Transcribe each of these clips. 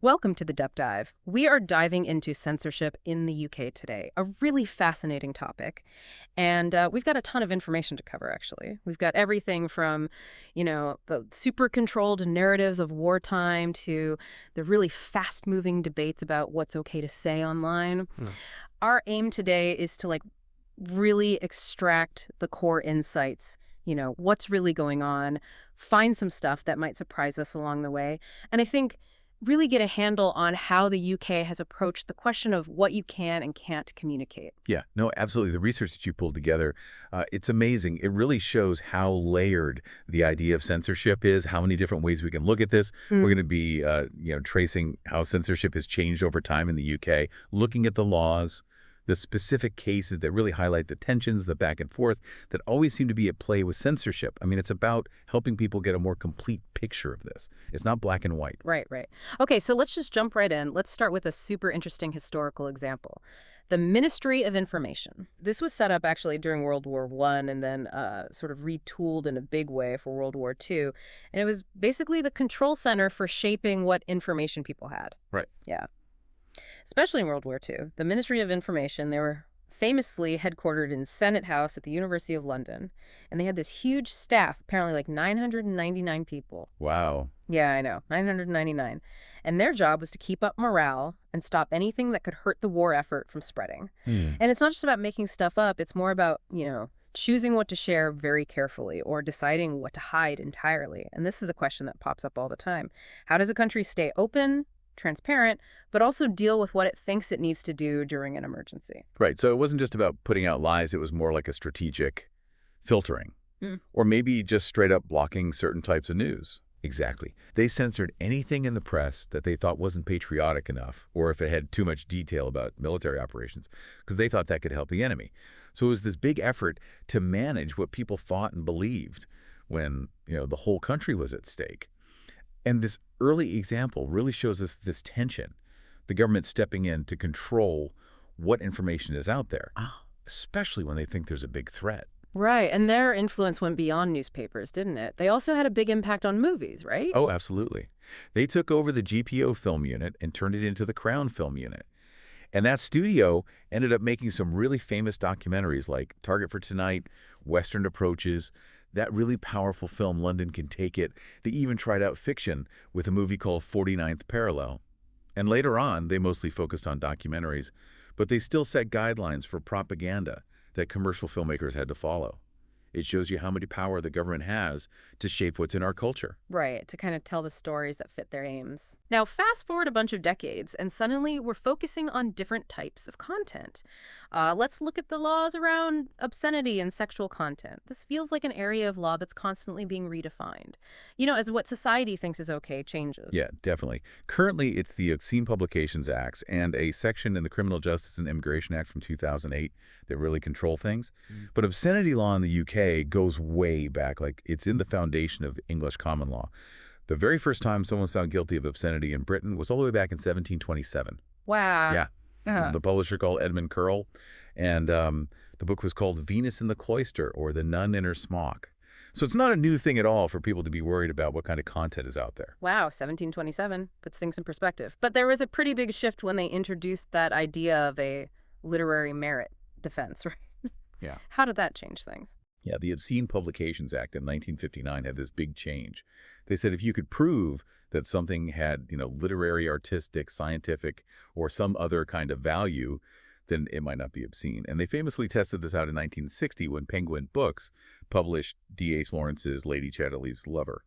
Welcome to the Deep Dive. We are diving into censorship in the UK today, a really fascinating topic. And we've got a ton of information to cover, actually. We've got everything from, the super controlled narratives of wartime to the really fast-moving debates about what's okay to say online. Hmm. Our aim today is to, really extract the core insights, what's really going on, find some stuff that might surprise us along the way. And I think really get a handle on how the UK has approached the question of what you can and can't communicate. Yeah, no, absolutely. The research that you pulled together, it's amazing. It really shows how layered the idea of censorship is, how many different ways we can look at this. We're going to be, tracing how censorship has changed over time in the UK, looking at the laws, the specific cases that really highlight the tensions, the back and forth that always seem to be at play with censorship. I mean, it's about helping people get a more complete picture of this. It's not black and white. Right, right. Okay, so let's just jump right in. Let's start with a super interesting historical example. The Ministry of Information. This was set up actually during World War I and then sort of retooled in a big way for World War II. And it was basically the control center for shaping what information people had. Right. Yeah. Especially in World War II. The Ministry of Information, they were famously headquartered in Senate House at the University of London. And they had this huge staff, apparently like 999 people. Wow. Yeah, I know, 999. And their job was to keep up morale and stop anything that could hurt the war effort from spreading. Hmm. And it's not just about making stuff up, it's more about, choosing what to share very carefully or deciding what to hide entirely. And this is a question that pops up all the time. How does a country stay open, transparent, but also deal with what it thinks it needs to do during an emergency? Right. So it wasn't just about putting out lies. It was more like a strategic filtering, Mm. or maybe just straight up blocking certain types of news. Exactly. They censored anything in the press that they thought wasn't patriotic enough, or if it had too much detail about military operations, because they thought that could help the enemy. So it was this big effort to manage what people thought and believed when, the whole country was at stake. And this early example really shows us this tension, the government stepping in to control what information is out there, especially when they think there's a big threat. Right, and their influence went beyond newspapers, didn't it? They also had a big impact on movies, right? Oh, absolutely. They took over the GPO film unit and turned it into the Crown film unit. And that studio ended up making some really famous documentaries like Target for Tonight, Western Approaches, that really powerful film London Can Take It. They even tried out fiction with a movie called 49th Parallel. And later on, they mostly focused on documentaries, but they still set guidelines for propaganda that commercial filmmakers had to follow. It shows you how much power the government has to shape what's in our culture. Right, to kind of tell the stories that fit their aims. Now, fast forward a bunch of decades, and suddenly we're focusing on different types of content. Let's look at the laws around obscenity and sexual content. This feels like an area of law that's constantly being redefined. As what society thinks is okay changes. Yeah, definitely. Currently, it's the Obscene Publications Act and a section in the Criminal Justice and Immigration Act from 2008 that really control things. But obscenity law in the UK goes way back, like it's in the foundation of English common law. The very first time someone was found guilty of obscenity in Britain was all the way back in 1727. Wow. Yeah. This is the publisher called Edmund Curl, and the book was called Venus in the Cloister, or The Nun in Her Smock. So it's not a new thing at all for people to be worried about what kind of content is out there. Wow, 1727 puts things in perspective. But there was a pretty big shift when they introduced that idea of a literary merit defense, right? Yeah. How did that change things? Yeah, the Obscene Publications Act in 1959 had this big change. They said if you could prove that something had, literary, artistic, scientific, or some other kind of value, then it might not be obscene. And they famously tested this out in 1960 when Penguin Books published D.H. Lawrence's Lady Chatterley's Lover.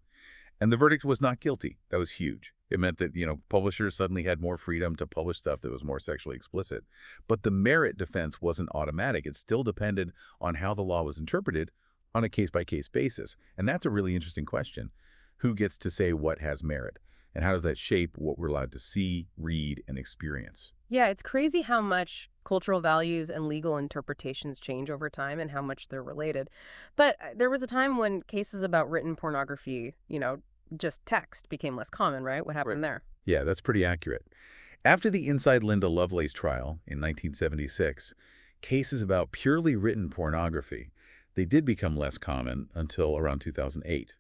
And the verdict was not guilty. That was huge. It meant that, publishers suddenly had more freedom to publish stuff that was more sexually explicit. But the merit defense wasn't automatic. It still depended on how the law was interpreted on a case-by-case basis. And that's a really interesting question. Who gets to say what has merit? And how does that shape what we're allowed to see, read, and experience? Yeah, it's crazy how much cultural values and legal interpretations change over time and how much they're related. But there was a time when cases about written pornography, just text became less common, right? What happened there? Yeah, that's pretty accurate. After the Inside Linda Lovelace trial in 1976, cases about purely written pornography, they did become less common until around 2008.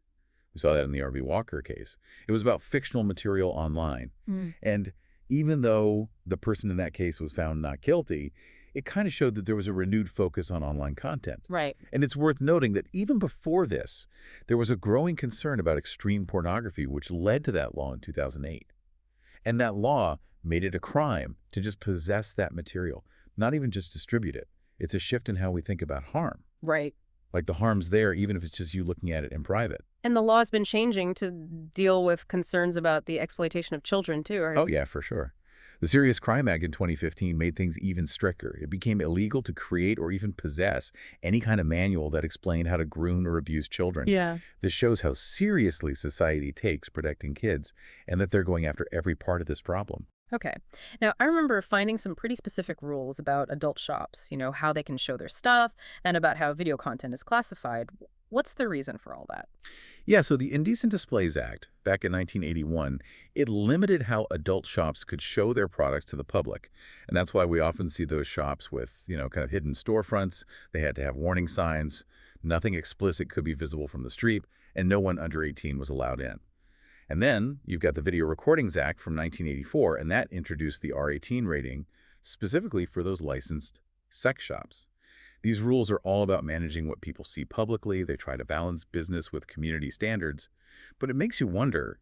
We saw that in the R.V. Walker case. It was about fictional material online. Mm. And even though the person in that case was found not guilty, it kind of showed that there was a renewed focus on online content. Right. And it's worth noting that even before this, there was a growing concern about extreme pornography, which led to that law in 2008. And that law made it a crime to just possess that material, not even just distribute it. It's a shift in how we think about harm. Right. Like the harm's there, even if it's just you looking at it in private. And the law's been changing to deal with concerns about the exploitation of children, too, right? Oh, yeah, for sure. The Serious Crime Act in 2015 made things even stricter. It became illegal to create or even possess any kind of manual that explained how to groom or abuse children. Yeah. This shows how seriously society takes protecting kids and that they're going after every part of this problem. Okay. Now, I remember finding some pretty specific rules about adult shops, how they can show their stuff and about how video content is classified. What's the reason for all that? Yeah, so the Indecent Displays Act, back in 1981, it limited how adult shops could show their products to the public. And that's why we often see those shops with, kind of hidden storefronts. They had to have warning signs. Nothing explicit could be visible from the street, and no one under 18 was allowed in. And then you've got the Video Recordings Act from 1984, and that introduced the R18 rating specifically for those licensed sex shops. These rules are all about managing what people see publicly. They try to balance business with community standards. But it makes you wonder,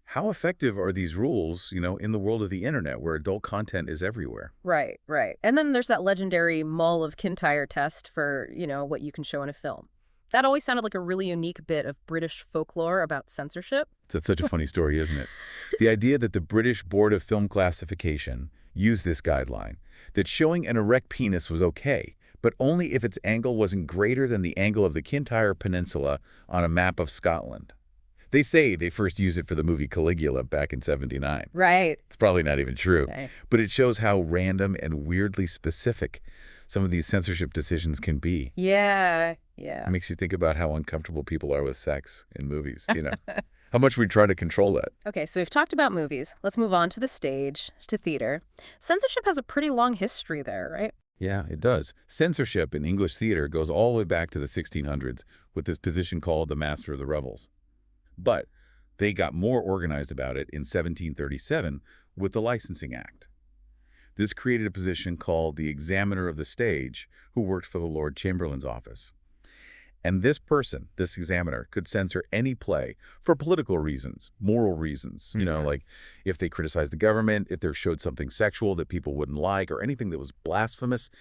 how effective are these rules, in the world of the internet where adult content is everywhere? Right, right. And then there's that legendary Mull of Kintyre test for, what you can show in a film. That always sounded like a really unique bit of British folklore about censorship. That's such a funny story, isn't it? The idea that the British Board of Film Classification used this guideline, that showing an erect penis was okay, but only if its angle wasn't greater than the angle of the Kintyre Peninsula on a map of Scotland. They say they first used it for the movie Caligula back in '79. Right. It's probably not even true. Okay. But it shows how random and weirdly specific some of these censorship decisions can be. Yeah, yeah. It makes you think about how uncomfortable people are with sex in movies, How much we try to control that. Okay, so we've talked about movies. Let's move on to the stage, to theater. Censorship has a pretty long history there, right? Yeah, it does. Censorship in English theater goes all the way back to the 1600s with this position called the Master of the Revels. But they got more organized about it in 1737 with the Licensing Act. This created a position called the Examiner of the Stage, who worked for the Lord Chamberlain's office. And this person, this examiner, could censor any play for political reasons, moral reasons, like if they criticized the government, if they showed something sexual that people wouldn't like, or anything that was blasphemous.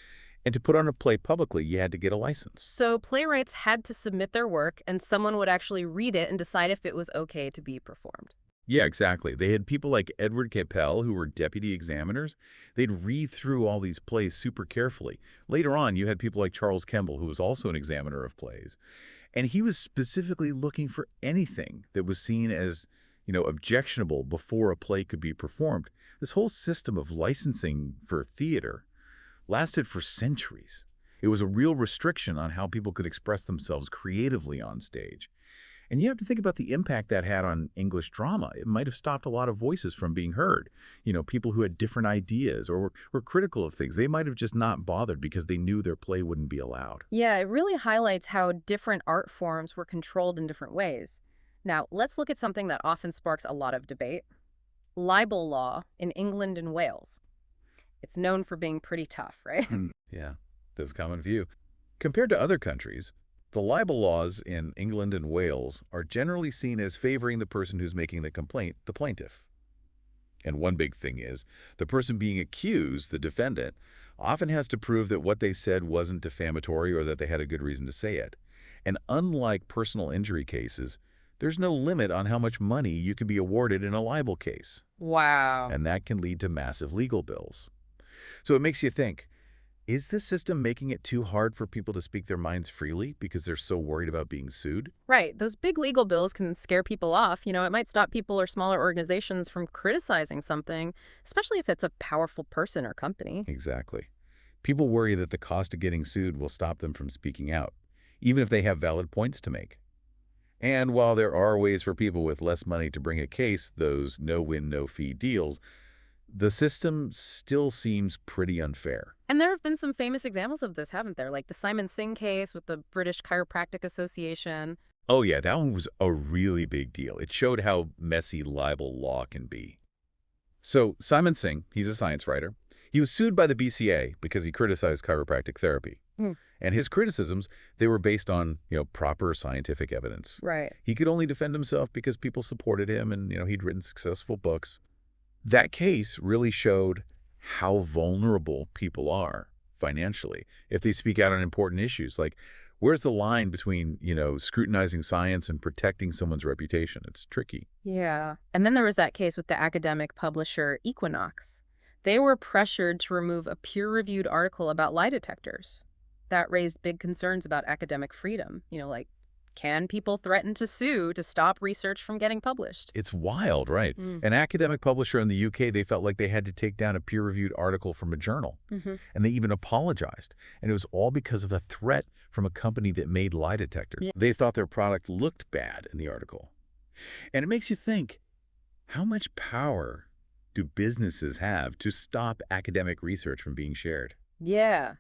And to put on a play publicly, you had to get a license. So playwrights had to submit their work, and someone would actually read it and decide if it was okay to be performed. Yeah, exactly. They had people like Edward Capel, who were deputy examiners. They'd read through all these plays super carefully. Later on, you had people like Charles Kemble, who was also an examiner of plays. And he was specifically looking for anything that was seen as, objectionable before a play could be performed. This whole system of licensing for theater lasted for centuries. It was a real restriction on how people could express themselves creatively on stage. And you have to think about the impact that had on English drama. It might have stopped a lot of voices from being heard. People who had different ideas or were critical of things. They might have just not bothered because they knew their play wouldn't be allowed. Yeah, it really highlights how different art forms were controlled in different ways. Now, let's look at something that often sparks a lot of debate. Libel law in England and Wales. It's known for being pretty tough, right? Yeah, that's a common view. Compared to other countries, the libel laws in England and Wales are generally seen as favoring the person who's making the complaint, the plaintiff. And one big thing is, the person being accused, the defendant, often has to prove that what they said wasn't defamatory or that they had a good reason to say it. And unlike personal injury cases, there's no limit on how much money you can be awarded in a libel case. Wow. And that can lead to massive legal bills. So it makes you think, is this system making it too hard for people to speak their minds freely because they're so worried about being sued? Right. Those big legal bills can scare people off. It might stop people or smaller organizations from criticizing something, especially if it's a powerful person or company. Exactly. People worry that the cost of getting sued will stop them from speaking out, even if they have valid points to make. And while there are ways for people with less money to bring a case, those no-win, no-fee deals, the system still seems pretty unfair. And there have been some famous examples of this, haven't there? Like the Simon Singh case with the British Chiropractic Association. Oh, yeah, that one was a really big deal. It showed how messy libel law can be. So Simon Singh, he's a science writer. He was sued by the BCA because he criticized chiropractic therapy. Hmm. And his criticisms, they were based on, proper scientific evidence. Right. He could only defend himself because people supported him and, he'd written successful books. That case really showed how vulnerable people are financially if they speak out on important issues. Like, where's the line between, scrutinizing science and protecting someone's reputation? It's tricky. Yeah. And then there was that case with the academic publisher Equinox. They were pressured to remove a peer-reviewed article about lie detectors. That raised big concerns about academic freedom. Like, can people threaten to sue to stop research from getting published? It's wild, right? Mm. An academic publisher in the UK, they felt like they had to take down a peer-reviewed article from a journal. Mm-hmm. And they even apologized. And it was all because of a threat from a company that made lie detectors. Yeah. They thought their product looked bad in the article. And it makes you think, how much power do businesses have to stop academic research from being shared? Yeah.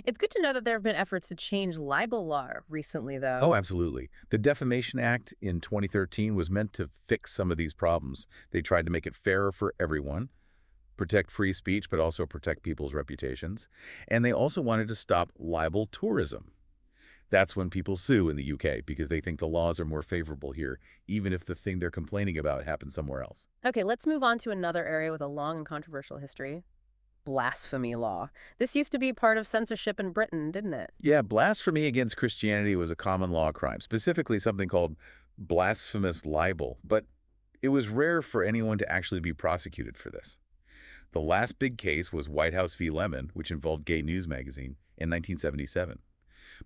It's good to know that there have been efforts to change libel law recently, though. Oh, absolutely. The Defamation Act in 2013 was meant to fix some of these problems. They tried to make it fairer for everyone, protect free speech, but also protect people's reputations. And they also wanted to stop libel tourism. That's when people sue in the UK because they think the laws are more favorable here, even if the thing they're complaining about happened somewhere else. Okay, let's move on to another area with a long and controversial history. Blasphemy law. This used to be part of censorship in Britain, didn't it? Yeah, blasphemy against Christianity was a common law crime, specifically something called blasphemous libel, but it was rare for anyone to actually be prosecuted for this. The last big case was White House v. Lemon, which involved Gay News magazine, in 1977.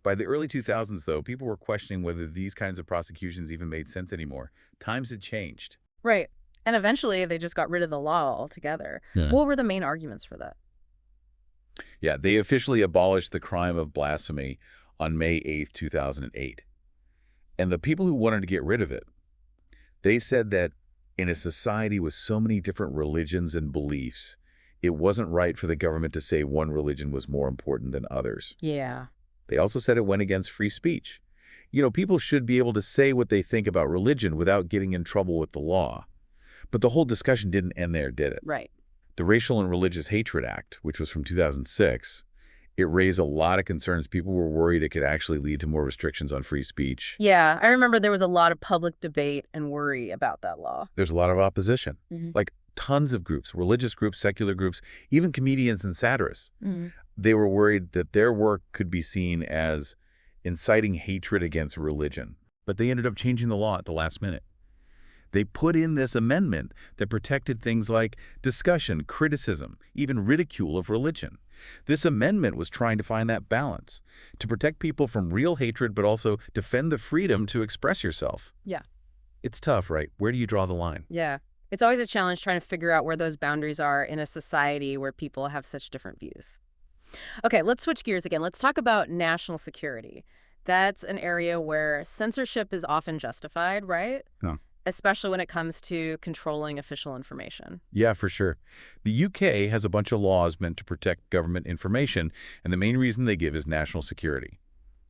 By the early 2000s, though, people were questioning whether these kinds of prosecutions even made sense anymore. Times had changed. Right. And eventually they just got rid of the law altogether. Yeah. What were the main arguments for that? Yeah, they officially abolished the crime of blasphemy on May 8th, 2008. And the people who wanted to get rid of it, they said that in a society with so many different religions and beliefs, it wasn't right for the government to say one religion was more important than others. Yeah. They also said it went against free speech. People should be able to say what they think about religion without getting in trouble with the law. But the whole discussion didn't end there, did it? Right. The Racial and Religious Hatred Act, which was from 2006, it raised a lot of concerns. People were worried it could actually lead to more restrictions on free speech. Yeah, I remember there was a lot of public debate and worry about that law. There's a lot of opposition. Mm-hmm. Like tons of groups, religious groups, secular groups, even comedians and satirists. Mm-hmm. They were worried that their work could be seen as inciting hatred against religion. But they ended up changing the law at the last minute. They put in this amendment that protected things like discussion, criticism, even ridicule of religion. This amendment was trying to find that balance, to protect people from real hatred, but also defend the freedom to express yourself. Yeah. It's tough, right? Where do you draw the line? Yeah. It's always a challenge trying to figure out where those boundaries are in a society where people have such different views. Okay, let's switch gears again. Let's talk about national security. That's an area where censorship is often justified, right? No. Especially when it comes to controlling official information. Yeah, for sure. The UK has a bunch of laws meant to protect government information, and the main reason they give is national security.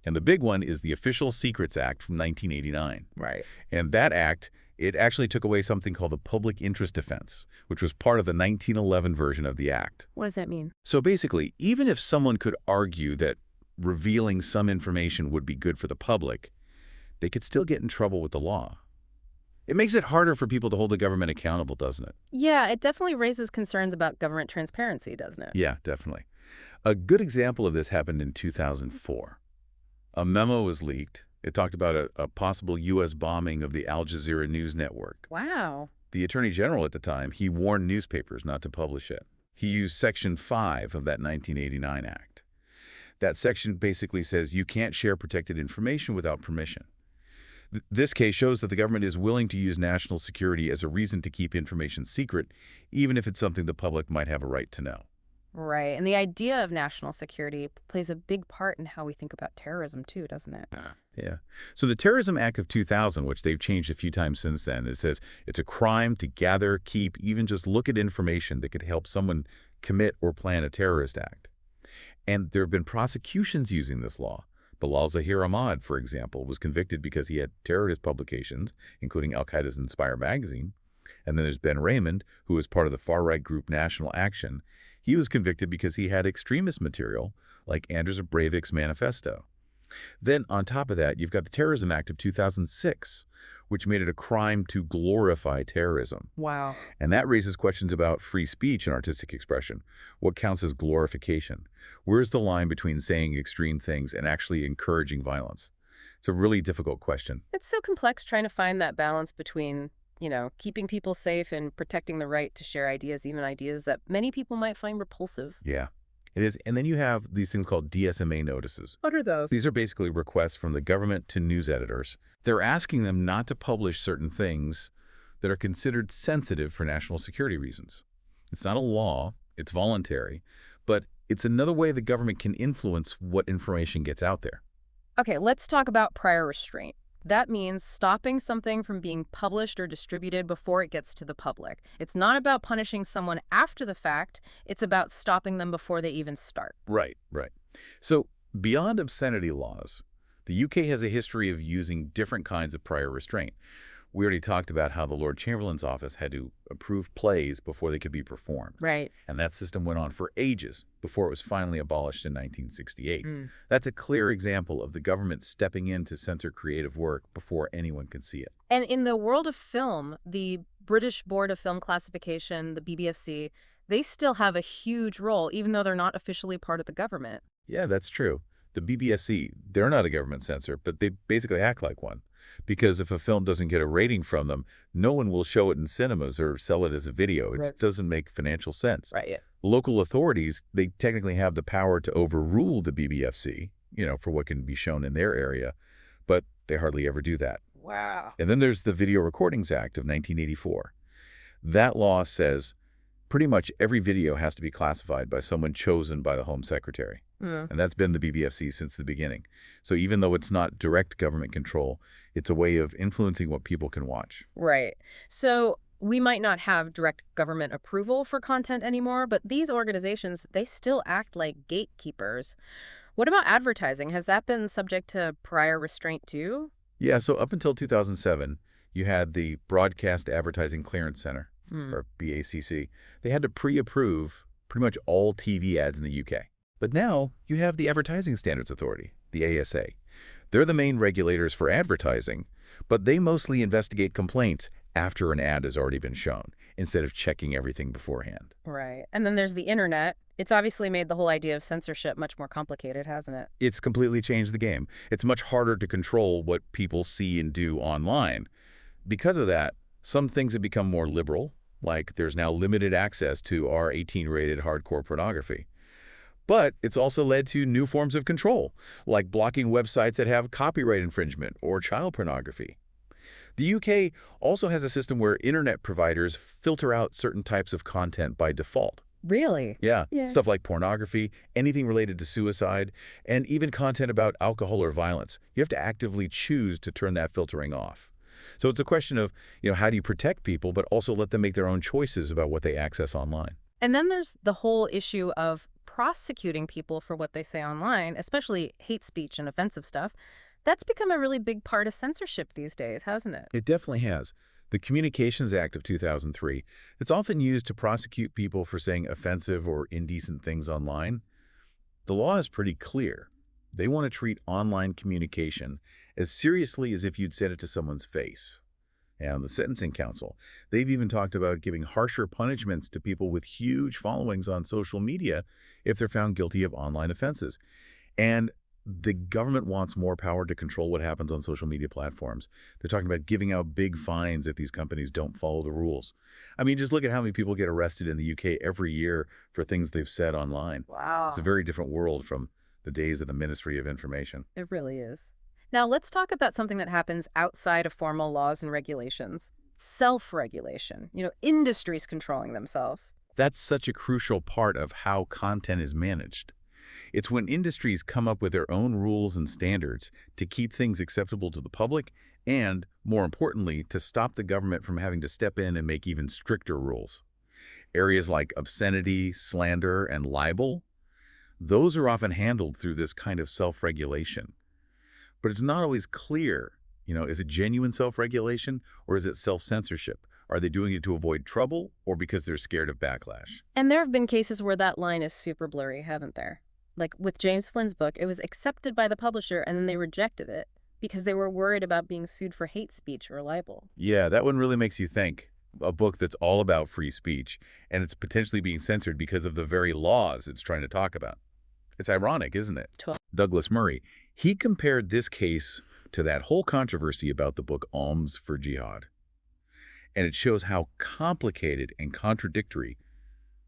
And the big one is the Official Secrets Act from 1989. Right. And that act, it actually took away something called the public interest defense, which was part of the 1911 version of the act. What does that mean? So basically, even if someone could argue that revealing some information would be good for the public, they could still get in trouble with the law. It makes it harder for people to hold the government accountable, doesn't it? Yeah, it definitely raises concerns about government transparency, doesn't it? Yeah, definitely. A good example of this happened in 2004. A memo was leaked. It talked about a possible U.S. bombing of the Al Jazeera news network. Wow. The Attorney General at the time, he warned newspapers not to publish it. He used Section 5 of that 1989 Act. That section basically says you can't share protected information without permission. This case shows that the government is willing to use national security as a reason to keep information secret, even if it's something the public might have a right to know. Right. And the idea of national security plays a big part in how we think about terrorism, too, doesn't it? Yeah. So the Terrorism Act of 2000, which they've changed a few times since then, it says it's a crime to gather, keep, even just look at information that could help someone commit or plan a terrorist act. And there have been prosecutions using this law, Bilal Zahir Ahmad, for example, was convicted because he had terrorist publications, including Al-Qaeda's Inspire magazine. And then there's Ben Raymond, who was part of the far-right group National Action. He was convicted because he had extremist material, like Anders Breivik's manifesto. Then, on top of that, you've got the Terrorism Act of 2006, which made it a crime to glorify terrorism. Wow. And that raises questions about free speech and artistic expression. What counts as glorification? Where's the line between saying extreme things and actually encouraging violence? It's a really difficult question. It's so complex trying to find that balance between, keeping people safe and protecting the right to share ideas, even ideas that many people might find repulsive. Yeah, it is. And then you have these things called DSMA notices. What are those? These are basically requests from the government to news editors. They're asking them not to publish certain things that are considered sensitive for national security reasons. It's not a law, it's voluntary, but it's another way the government can influence what information gets out there. Okay, let's talk about prior restraint. That means stopping something from being published or distributed before it gets to the public. It's not about punishing someone after the fact. It's about stopping them before they even start. Right, right. So beyond obscenity laws, the UK has a history of using different kinds of prior restraint. We already talked about how the Lord Chamberlain's office had to approve plays before they could be performed. Right. And that system went on for ages before it was finally abolished in 1968. Mm. That's a clear example of the government stepping in to censor creative work before anyone could see it. And in the world of film, the British Board of Film Classification, the BBFC, they still have a huge role, even though they're not officially part of the government. Yeah, that's true. The BBSC, they're not a government censor, but they basically act like one. Because if a film doesn't get a rating from them, no one will show it in cinemas or sell it as a video. It Right. doesn't make financial sense. Right, yeah. Local authorities, they technically have the power to overrule the BBFC, for what can be shown in their area, but they hardly ever do that. Wow. And then there's the Video Recordings Act of 1984. That law says pretty much every video has to be classified by someone chosen by the Home Secretary. Mm. And that's been the BBFC since the beginning. So even though it's not direct government control, it's a way of influencing what people can watch. Right. So we might not have direct government approval for content anymore, but these organizations, they still act like gatekeepers. What about advertising? Has that been subject to prior restraint too? Yeah, so up until 2007, you had the Broadcast Advertising Clearance Center, or BACC. They had to pre-approve pretty much all TV ads in the UK. But now you have the Advertising Standards Authority, the ASA. They're the main regulators for advertising, but they mostly investigate complaints after an ad has already been shown, instead of checking everything beforehand. Right. And then there's the internet. It's obviously made the whole idea of censorship much more complicated, hasn't it? It's completely changed the game. It's much harder to control what people see and do online. Because of that, some things have become more liberal, like there's now limited access to R18-rated hardcore pornography. But it's also led to new forms of control, like blocking websites that have copyright infringement or child pornography. The UK also has a system where internet providers filter out certain types of content by default. Really? Yeah, Yeah. stuff like pornography, anything related to suicide, and even content about alcohol or violence. You have to actively choose to turn that filtering off. So it's a question of, how do you protect people, but also let them make their own choices about what they access online. And then there's the whole issue of prosecuting people for what they say online, especially hate speech and offensive stuff. That's become a really big part of censorship these days, hasn't it? It definitely has. The Communications Act of 2003, it's often used to prosecute people for saying offensive or indecent things online. The law is pretty clear. They want to treat online communication as seriously as if you'd said it to someone's face. And the Sentencing Council, they've even talked about giving harsher punishments to people with huge followings on social media if they're found guilty of online offenses. And the government wants more power to control what happens on social media platforms. They're talking about giving out big fines if these companies don't follow the rules. I mean, just look at how many people get arrested in the UK every year for things they've said online. Wow. It's a very different world from the days of the Ministry of Information. It really is. Now, let's talk about something that happens outside of formal laws and regulations. Self-regulation. Industries controlling themselves. That's such a crucial part of how content is managed. It's when industries come up with their own rules and standards to keep things acceptable to the public and, more importantly, to stop the government from having to step in and make even stricter rules. Areas like obscenity, slander, and libel, those are often handled through this kind of self-regulation. but it's not always clear. Is it genuine self-regulation or is it self-censorship? Are they doing it to avoid trouble or because they're scared of backlash? And there have been cases where that line is super blurry, haven't there? Like with James Flynn's book, it was accepted by the publisher and then they rejected it because they were worried about being sued for hate speech or libel. Yeah, that one really makes you think. A book that's all about free speech, and it's potentially being censored because of the very laws it's trying to talk about. It's ironic, isn't it? Douglas Murray, he compared this case to that whole controversy about the book Alms for Jihad. And it shows how complicated and contradictory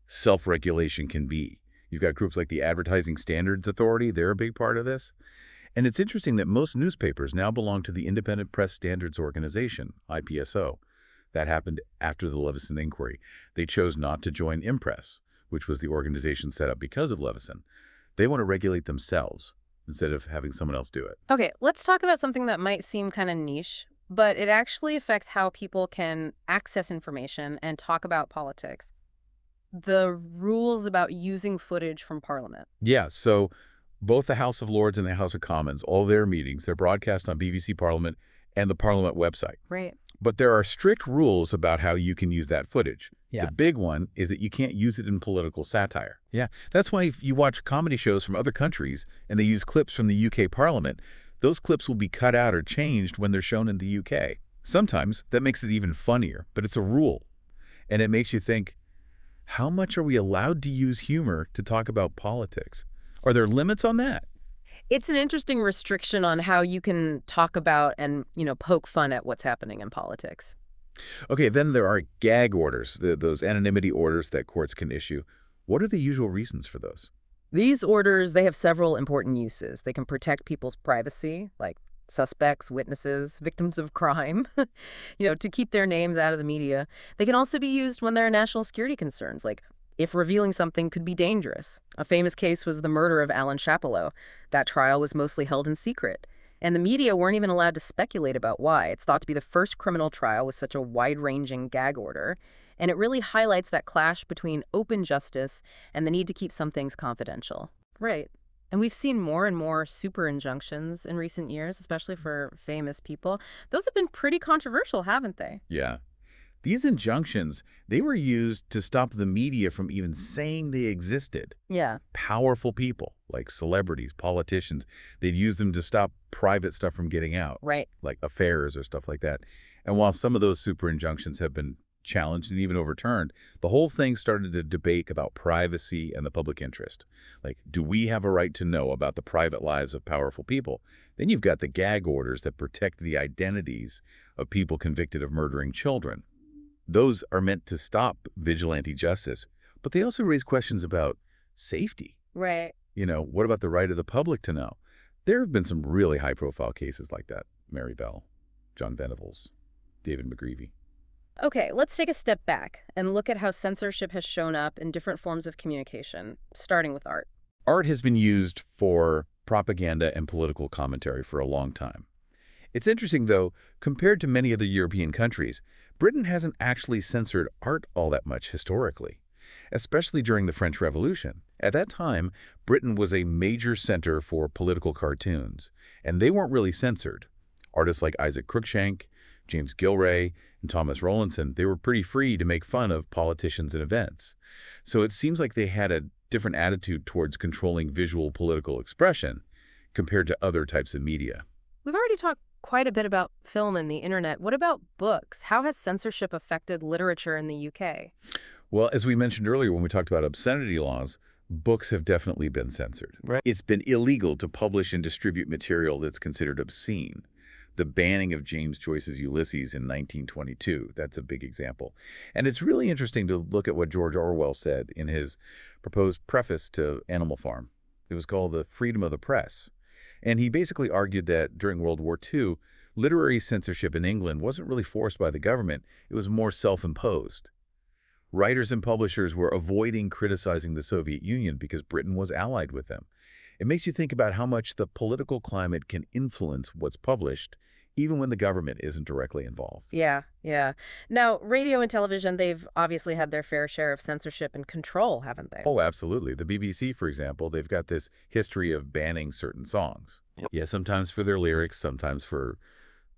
self-regulation can be. You've got groups like the Advertising Standards Authority, they're a big part of this. And it's interesting that most newspapers now belong to the Independent Press Standards Organization, IPSO. That happened after the Leveson inquiry. They chose not to join Impress, which was the organization set up because of Leveson. They want to regulate themselves instead of having someone else do it. Okay, let's talk about something that might seem kind of niche, but it actually affects how people can access information and talk about politics. The rules about using footage from Parliament. Yeah, so both the House of Lords and the House of Commons, all their meetings, they're broadcast on BBC Parliament and the Parliament website. Right. But there are strict rules about how you can use that footage. Yeah. The big one is that you can't use it in political satire. Yeah, that's why if you watch comedy shows from other countries and they use clips from the UK Parliament, those clips will be cut out or changed when they're shown in the UK. Sometimes that makes it even funnier, but it's a rule. And it makes you think, how much are we allowed to use humor to talk about politics? Are there limits on that? It's an interesting restriction on how you can talk about and, poke fun at what's happening in politics. Okay, then there are gag orders, those anonymity orders that courts can issue. What are the usual reasons for those? These orders, they have several important uses. They can protect people's privacy, like suspects, witnesses, victims of crime, to keep their names out of the media. They can also be used when there are national security concerns, like if revealing something could be dangerous. A famous case was the murder of Alan Chapelleau. That trial was mostly held in secret, and the media weren't even allowed to speculate about why. It's thought to be the first criminal trial with such a wide-ranging gag order, and it really highlights that clash between open justice and the need to keep some things confidential. Right. And we've seen more and more super injunctions in recent years, especially for famous people. Those have been pretty controversial, haven't they? Yeah. These injunctions, they were used to stop the media from even saying they existed. Yeah. Powerful people, like celebrities, politicians, they'd use them to stop private stuff from getting out. Right. Like affairs or stuff like that. And while some of those super injunctions have been challenged and even overturned, the whole thing started a debate about privacy and the public interest. Like, do we have a right to know about the private lives of powerful people? Then you've got the gag orders that protect the identities of people convicted of murdering children. Those are meant to stop vigilante justice, but they also raise questions about safety. Right. What about the right of the public to know? There have been some really high-profile cases like that. Mary Bell, John Venables, David McGreevy. Okay, let's take a step back and look at how censorship has shown up in different forms of communication, starting with art. Art has been used for propaganda and political commentary for a long time. It's interesting, though, compared to many other European countries, Britain hasn't actually censored art all that much historically, especially during the French Revolution. At that time, Britain was a major center for political cartoons, and they weren't really censored. Artists like Isaac Cruikshank, James Gilray, and Thomas Rowlandson, they were pretty free to make fun of politicians and events. So it seems like they had a different attitude towards controlling visual political expression compared to other types of media. We've already talked quite a bit about film and the internet. What about books? How has censorship affected literature in the UK? Well, as we mentioned earlier when we talked about obscenity laws, books have definitely been censored. Right. It's been illegal to publish and distribute material that's considered obscene. The banning of James Joyce's Ulysses in 1922, that's a big example. And it's really interesting to look at what George Orwell said in his proposed preface to Animal Farm. It was called The Freedom of the Press. And he basically argued that during World War II, literary censorship in England wasn't really forced by the government. It was more self-imposed. Writers and publishers were avoiding criticizing the Soviet Union because Britain was allied with them. It makes you think about how much the political climate can influence what's published, even when the government isn't directly involved. Yeah, yeah. Now, radio and television, they've obviously had their fair share of censorship and control, haven't they? Oh, absolutely. The BBC, for example, they've got this history of banning certain songs. Yep. Yeah, sometimes for their lyrics, sometimes for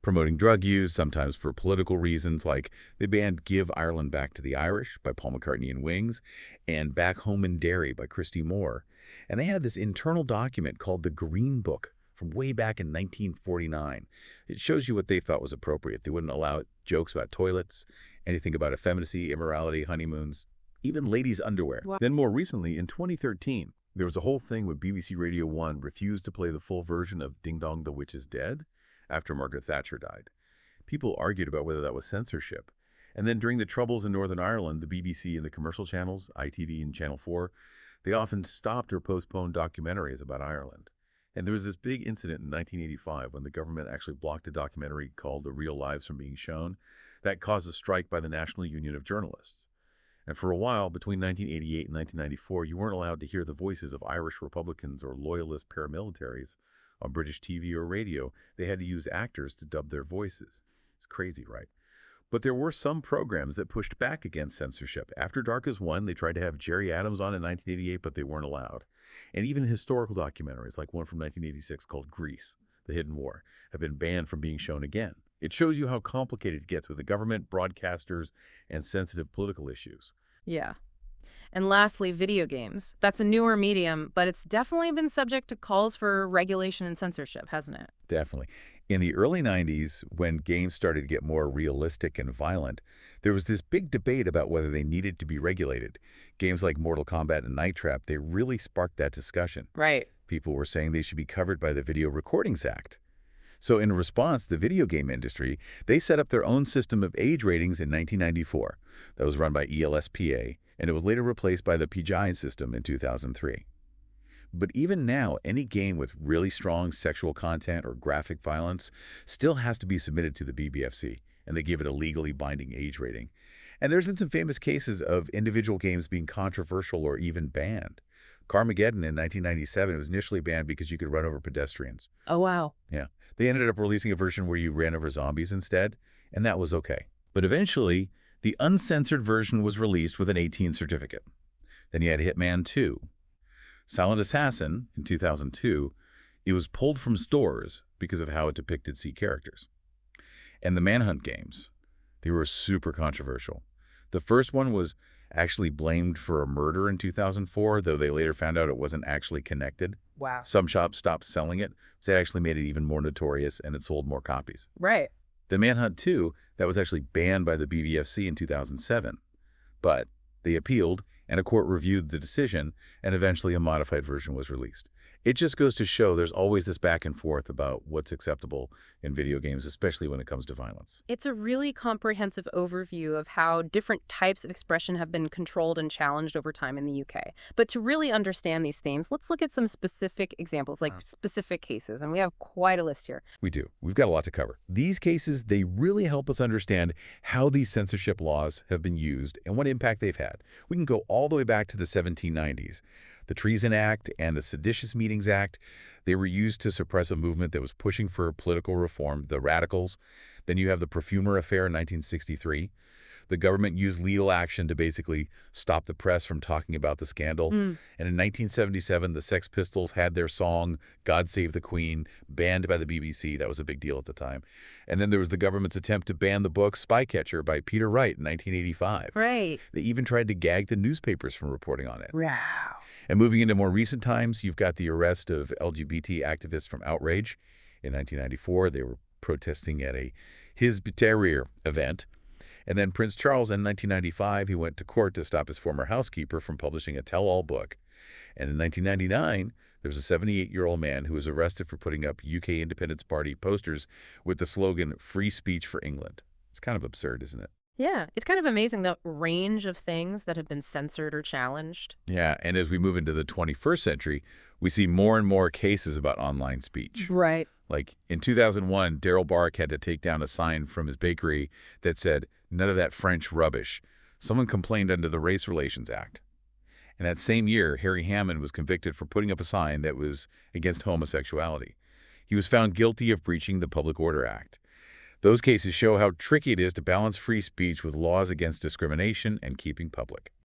promoting drug use, sometimes for political reasons, like they banned Give Ireland Back to the Irish by Paul McCartney and Wings and Back Home in Derry by Christy Moore. And they had this internal document called the Green Book from way back in 1949. It shows you what they thought was appropriate. They wouldn't allow jokes about toilets, anything about effeminacy, immorality, honeymoons, even ladies' underwear. Wow. Then more recently, in 2013, there was a whole thing where BBC Radio 1 refused to play the full version of Ding Dong, the Witch is Dead after Margaret Thatcher died. People argued about whether that was censorship. And then during the Troubles in Northern Ireland, the BBC and the commercial channels, ITV and Channel 4, they often stopped or postponed documentaries about Ireland. And there was this big incident in 1985 when the government actually blocked a documentary called The Real Lives from being shown that caused a strike by the National Union of Journalists. And for a while, between 1988 and 1994, you weren't allowed to hear the voices of Irish Republicans or loyalist paramilitaries on British TV or radio. They had to use actors to dub their voices. It's crazy, right? But there were some programs that pushed back against censorship. After Dark is One, they tried to have Jerry Adams on in 1988, but they weren't allowed. And even historical documentaries, like one from 1986 called Grease, The Hidden War, have been banned from being shown again. It shows you how complicated it gets with the government, broadcasters, and sensitive political issues. Yeah. And lastly, video games. That's a newer medium, but it's definitely been subject to calls for regulation and censorship, hasn't it? Definitely. In the early 90s, when games started to get more realistic and violent, there was this big debate about whether they needed to be regulated. Games like Mortal Kombat and Night Trap, they really sparked that discussion. Right. People were saying they should be covered by the Video Recordings Act. So in response, the video game industry, they set up their own system of age ratings in 1994. That was run by ELSPA, and it was later replaced by the PGI system in 2003. But even now, any game with really strong sexual content or graphic violence still has to be submitted to the BBFC, and they give it a legally binding age rating. And there's been some famous cases of individual games being controversial or even banned. Carmageddon in 1997 was initially banned because you could run over pedestrians. Oh, wow. Yeah. They ended up releasing a version where you ran over zombies instead, and that was okay. But eventually, the uncensored version was released with an 18 certificate. Then you had Hitman 2. Silent Assassin, in 2002, it was pulled from stores because of how it depicted C characters. And the Manhunt games, they were super controversial. The first one was actually blamed for a murder in 2004, though they later found out it wasn't actually connected. Wow. Some shops stopped selling it, so it actually made it even more notorious, and it sold more copies. Right. The Manhunt 2, that was actually banned by the BBFC in 2007. But they appealed, and a court reviewed the decision, and eventually a modified version was released. It just goes to show there's always this back and forth about what's acceptable in video games, especially when it comes to violence. It's a really comprehensive overview of how different types of expression have been controlled and challenged over time in the UK. But to really understand these themes, let's look at some specific examples, like specific cases, and we have quite a list here. We do. We've got a lot to cover. These cases, they really help us understand how these censorship laws have been used and what impact they've had. We can go all the way back to the 1790s. The Treason Act and the Seditious Meetings Act, they were used to suppress a movement that was pushing for political reform, the Radicals. Then you have the Perfumer Affair in 1963. The government used legal action to basically stop the press from talking about the scandal. And in 1977, the Sex Pistols had their song, God Save the Queen, banned by the BBC. That was a big deal at the time. And then there was the government's attempt to ban the book Spycatcher by Peter Wright in 1985. Right. They even tried to gag the newspapers from reporting on it. Wow. And moving into more recent times, you've got the arrest of LGBT activists from Outrage. In 1994, they were protesting at a Hizb Tahrir event. And then Prince Charles in 1995, he went to court to stop his former housekeeper from publishing a tell-all book. And in 1999, there was a 78-year-old man who was arrested for putting up UK Independence Party posters with the slogan, Free Speech for England. It's kind of absurd, isn't it? Yeah, it's kind of amazing the range of things that have been censored or challenged. Yeah, and as we move into the 21st century, we see more and more cases about online speech. Right. Like in 2001, Daryl Bark had to take down a sign from his bakery that said, "None of that French rubbish." Someone complained under the Race Relations Act. And that same year, Harry Hammond was convicted for putting up a sign that was against homosexuality. He was found guilty of breaching the Public Order Act. Those cases show how tricky it is to balance free speech with laws against discrimination and keeping public.